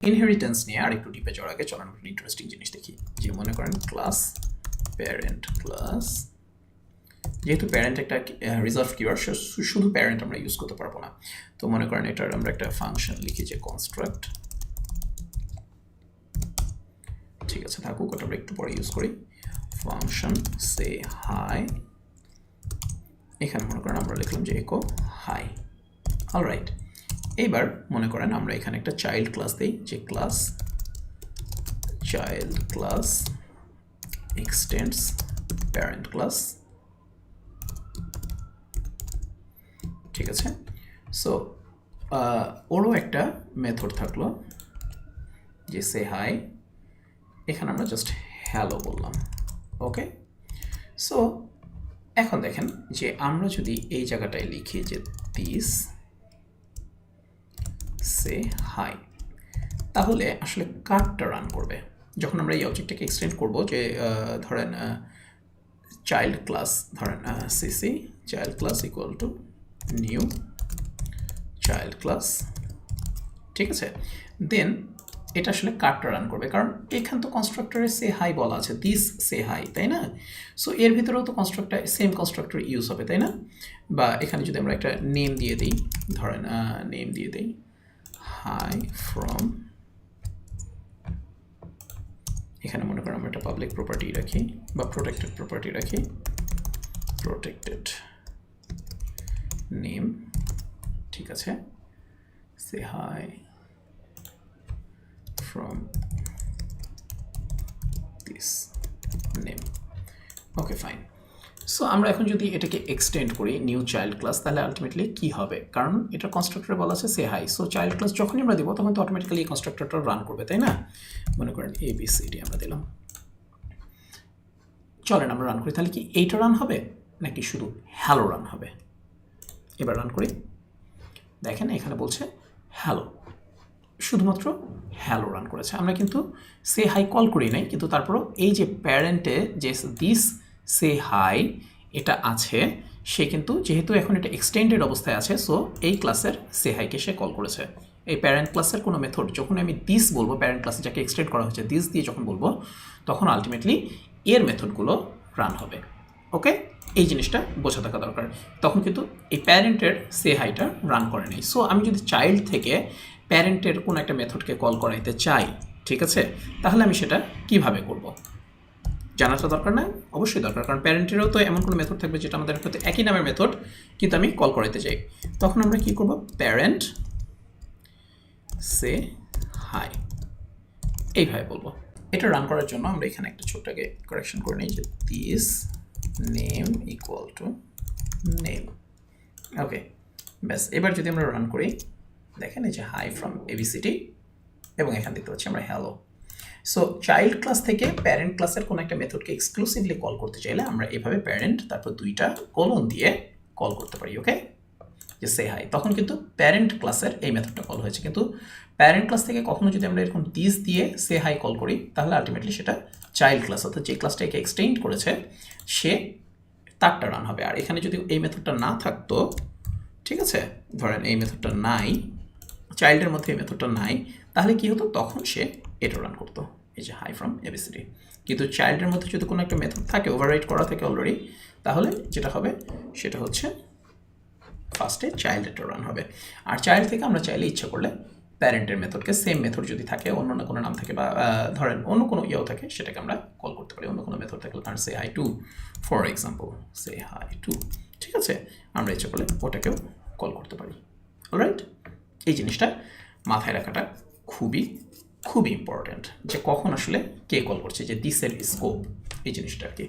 Inheritance নিয়ে আরেকটু ডিপে যাওয়ার আগে চলুন আমরা ইন্টারেস্টিং জিনিস দেখি। যে মনে করেন ক্লাস প্যারেন্ট ক্লাস, যেহেতু প্যারেন্ট একটা রিজার্ভ কিওয়ার্ড, শুধু প্যারেন্ট আমরা ইউজ করতে পারবো না। তো মনে করেন এটার আমরা একটা ফাংশন লিখি যে কনস্ট্রাক্ট, ঠিক আছে থাকুক, ওটা আমরা একটু পরে ইউজ করি। ফাংশন সে হাই, এখানে মনে করেন আমরা লিখলাম যে ইকো হাই। অলরাইট, এইবার মনে করেন আমরা এখানে একটা চাইল্ড ক্লাস দিই, যে class child class extends parent class, ঠিক আছে। সো ওরও একটা মেথড থাকলো যে সে হাই, এখানে আমরা জাস্ট হ্যালো বললাম, ওকে। সো এখন দেখেন যে আমরা যদি এই জায়গাটায় লিখি যে দিস সে হাই, তাহলে আসলে কারটা রান করবে যখন আমরা এই অবজেক্টটাকে এক্সটেন্ড করব। যে ধরেন চাইল্ড ক্লাস, ধরেন CC child class equal to new child class, ঠিক আছে। দেন এটা আসলে কারটা রান করবে, কারণ এখান তো কনস্ট্রাক্টরে সে হাই বলা আছে, দিস সে হাই, তাই না? সো এর ভিতরেও তো কনস্ট্রাক্টর সেম কনস্ট্রাক্টর ইউজ হবে, তাই না? বা এখানে যদি আমরা একটা নেম দিয়ে দিই, ধরেন নেম দিয়ে দিই হাই ফ্রম, এখানে মনে করেন আমরা একটা পাবলিক প্রপার্টি রাখি বা প্রোটেক্টেড প্রপার্টি রাখি, প্রোটেক্টেড নেম, ঠিক আছে। Say hi from this name, okay fine. So আমরা এখন যদি এটাকে এক্সটেন্ড করি নিউ চাইল্ড ক্লাস, তাহলে আলটিমেটলি কি হবে, কারণ এটা কনস্ট্রাক্টরে বলা আছে say hi. So child class যখনই আমরা দিব তখন তো অটোমেটিক্যালি এই কনস্ট্রাক্টরটা রান করবে, তাই না? মনে করেন ABCD আমরা দিলাম, চলেন আমরা রান করি। তাহলে কি এইটা রান হবে নাকি শুধু হ্যালো রান হবে? এবার রান করি, দেখেন এখানে বলছে হ্যালো, শুধুমাত্র হ্যালো রান করেছে। আমরা কিন্তু সে হাই কল করি নাই, কিন্তু তারপরও এই যে প্যারেন্টে যে দিস সে হাই এটা আছে, সে কিন্তু যেহেতু এখন এটা এক্সটেন্ডেড অবস্থায় আছে, সো এই ক্লাসের সে হাইকে সে কল করেছে। এই প্যারেন্ট ক্লাসের কোনো মেথড যখন আমি দিস বলবো, প্যারেন্ট ক্লাসে যাকে এক্সটেন্ড করা হয়েছে দিস দিয়ে যখন বলবো, তখন আলটিমেটলি এর মেথডগুলো রান হবে, ওকে। এই জিনিসটা বোঝা থাকা দরকার। তখন কিন্তু এই প্যারেন্টের সে হাইটা রান করে নেই। সো আমি যদি চাইল্ড থেকে প্যারেন্টের কোনো একটা মেথডকে কল করাইতে চাই, ঠিক আছে, তাহলে আমি সেটা কিভাবে করব জানাটা দরকার না? অবশ্যই দরকার, কারণ প্যারেন্টেরও তো এমন কোনো মেথড থাকবে যেটা আমাদের সাথে একই নামের মেথড, কিন্তু আমি কল করাইতে চাই। তখন আমরা কি করব, প্যারেন্ট সে হাই এইভাবে বলবো। এটা রান করার জন্য আমরা এখানে একটা ছোট্টকে কারেকশন করে নিই, যে this name equal to name, okay ব্যাস। এবার যদি আমরা রান করি, দেখেন এই যে হাই ফ্রম ABCD, এবং এখান দেখতে পাচ্ছি আমরা হ্যালো। সো চাইল্ড ক্লাস থেকে প্যারেন্ট ক্লাসের কোনো একটা মেথডকে এক্সক্লুসিভলি কল করতে চাইলে আমরা এভাবে প্যারেন্ট তারপর দুইটা কোলন দিয়ে কল করতে পারি, ওকে, যে সে হাই। তখন কিন্তু প্যারেন্ট ক্লাসের এই মেথডটা কল হয়েছে, কিন্তু প্যারেন্ট ক্লাস থেকে কখনো যদি আমরা এরকম দিস দিয়ে সে হাই কল করি, তাহলে আলটিমেটলি সেটা চাইল্ড ক্লাস, অর্থাৎ যে ক্লাসটাকে এক্সটেন্ড করেছে সে তারটা রান হবে। আর এখানে যদি এই মেথডটা না থাকতো, ঠিক আছে, ধরেন এই মেথডটা নাই, চাইল্ডের মধ্যে এই মেথডটা নাই, তাহলে কি হতো, তখন সে এটা রান করতো, এই যে হাই ফ্রম ABCD। কিন্তু চাইল্ডের মধ্যে যদি কোনো একটা মেথড থাকে, ওভাররাইট করা থাকে অলরেডি, তাহলে যেটা হবে সেটা হচ্ছে ফার্স্টে চাইল্ড এটা রান হবে। আর চাইল্ড থেকে আমরা চাইলে ইচ্ছা করলে প্যারেন্টের মেথডকে সেম মেথড যদি থাকে, অন্য না কোনো নাম থাকে, বা ধরেন অন্য কোনো ইয়েও থাকে, সেটাকে আমরা কল করতে পারি। অন্য কোনো মেথড থাকলে ধরেন say hi two, for example say hi two, ঠিক আছে, আমরা ইচ্ছা করলে ওটাকেও কল করতে পারি। অলরাইট, এই জিনিসটা মাথায় রাখাটা খুবই খুবই ইম্পর্ট্যান্ট, যে কখন আসলে কে কল করছে, যে দিসের স্কোপ, এই জিনিসটা আর কি।